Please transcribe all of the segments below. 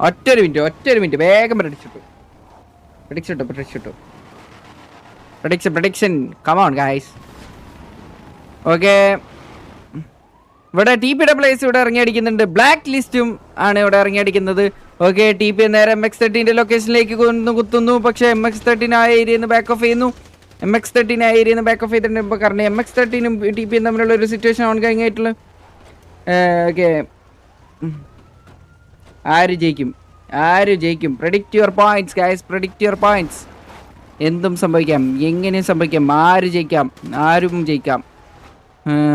ഒറ്റൊരു മിനിറ്റ് വേഗം prediction come on guys. Okay, ഇവിടെ ടി പിയുടെ പ്ലേസ് ഇവിടെ ഇറങ്ങിയടിക്കുന്നുണ്ട്. ബ്ലാക്ക് ലിസ്റ്റും ആണ് ഇവിടെ ഇറങ്ങിയടിക്കുന്നത്. ഓക്കെ, ടി പി നേരെ MX-13 ലൊക്കേഷനിലേക്ക് കുത്തുന്നു. പക്ഷേ MX-13 ആ ഏരിയയിൽ നിന്ന് ബാക്ക് ഓഫ് ചെയ്യുന്നു. MX-13 ആ ഏരിയയിൽ നിന്ന് ബാക്ക് ഓഫ് ചെയ്തിട്ടുണ്ട്. ഇപ്പോൾ കാരണം MX-13 ടി പിയും തമ്മിലുള്ള ഒരു സിറ്റുവേഷൻ ഓൺ കഴിഞ്ഞിട്ടുള്ള. ഓക്കെ, ആര് ജയിക്കും? Predict your points guys, predict your points. എന്തും സംഭവിക്കാം, എങ്ങനെയും സംഭവിക്കാം. ആരും ജയിക്കാം.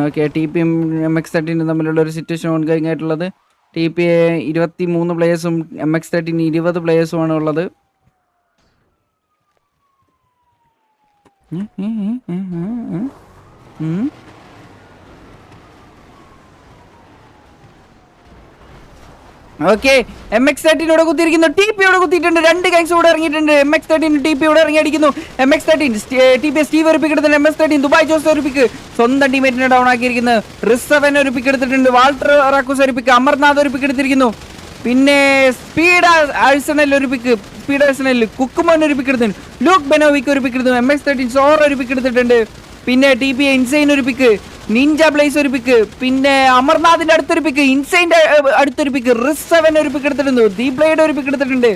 ഓക്കെ, ടി പിയും MX-13 തമ്മിലുള്ള ഒരു സിറ്റുവേഷൻ ഓൺ കഴിഞ്ഞിട്ടുള്ളത്. ടി പി 23 പ്ലേയേഴ്സും MX-13 20 പ്ലേയേഴ്സുമാണ് ഉള്ളത്. ഓക്കെ, MX-13 ഇവിടെ കുത്തിയിരിക്കുന്നു. ടി പി ഇവിടെ കുത്തിയിട്ടുണ്ട്. 2 ഗൈസ് ഇവിടെ ഇറങ്ങിയിട്ടുണ്ട്. MX-13 ടി പി ഇവിടെ ഇറങ്ങി അടിക്കുന്നു. MX-13 ടി പി സ്റ്റീവ് ഒരു പിക്ക് എടുത്തിട്ടുണ്ട്. MS-13 ദുബായ് ജോസ് ഒരു പിക്ക് സ്വന്തം ടീമേറ്റിനെ ഡൗൺ ആക്കിയിരിക്കുന്നത്. റിസവൻ ഒരു പിക്ക് എടുത്തിട്ടുണ്ട്. വാൾട്ടർ റാക്കൂസ് ഒരു പിക്ക്, അമർനാഥ് ഒരു പിക്ക് എടുത്തിരിക്കുന്നു. പിന്നെ സ്പീഡ് ആഴ്സണൽ ഒരു പിക്ക്, കുക്കുമോൻ ഒരു പിക്ക് എടുത്തിട്ടുണ്ട്. ലൂക്ക് ബെനോവിക്ക് ഒരു പിക്ക് എടുത്തു. MX-13 സോർ ഒരു പിക്ക് എടുത്തിട്ടുണ്ട്. പിന്നെ ടി പി ഇൻസൈൻ ഒരു പിക്ക്, നിഞ്ച ബ്ലേസ് ഒരു പിക്ക്, പിന്നെ അമർനാഥിന്റെ അടുത്തൊരു പിക്ക്, ഇൻസൈൻ്റെ അടുത്തൊരു പിക്ക്, റിസവൻ ഒരു പിക്ക് എടുത്തിട്ടുണ്ട്. ദി ബ്ലേഡ് ഒരു പിക്ക് എടുത്തിട്ടുണ്ട്.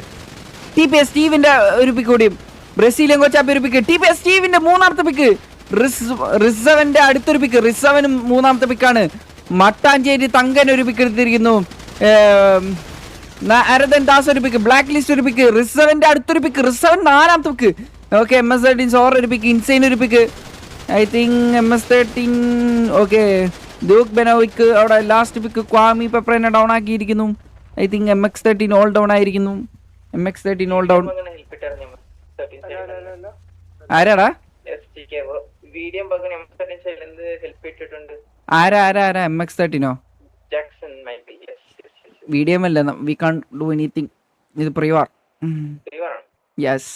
ടി പി സ്റ്റീവിന്റെ ഒരു പിക്ക് കൂടിയും, ബ്രസീലിയൻ കൊച്ചാപ്പി ഒരു പിക്ക്, ടി പി സ്റ്റീവിന്റെ 3ാമത്തെ പിക്ക്, റിസവന്റെ അടുത്തൊരു പിക്ക്, റിസവനും 3ാമത്തെ പിക്കാണ്. മട്ടാഞ്ചേരി തങ്കൻ ഒരു പിക്ക് എടുത്തിരിക്കുന്നു. അരദൻ ദാസ് ഒരു പിക്ക്, ബ്ലാക്ക് ലിസ്റ്റ് ഒരു പിക്ക്, റിസവന്റെ അടുത്തൊരു പിക്ക്, റിസവൻ 4ാമത്തെ പിക്ക്. ഓക്കെ, MS-13 സോർ ഒരു പിക്ക്, ഇൻസൈൻ ഒരു pick. I think MS-13 okay, Duke Benovic അവിടെ ലാസ്റ്റ് പിക്ക്. ക്വാമി പെപ്പറിനെ ഡൗൺ ആക്കിയിരിക്കുന്നു. I think MX-13 all down ആയിരിക്കുന്നു. MX-13 all down. ആരാടാ ആരാ MX-13 വീഡിയോ അല്ല, വി കാൺ ഡു എനിത്തിങ്. ഇത് പ്രിവാർ. യെസ്.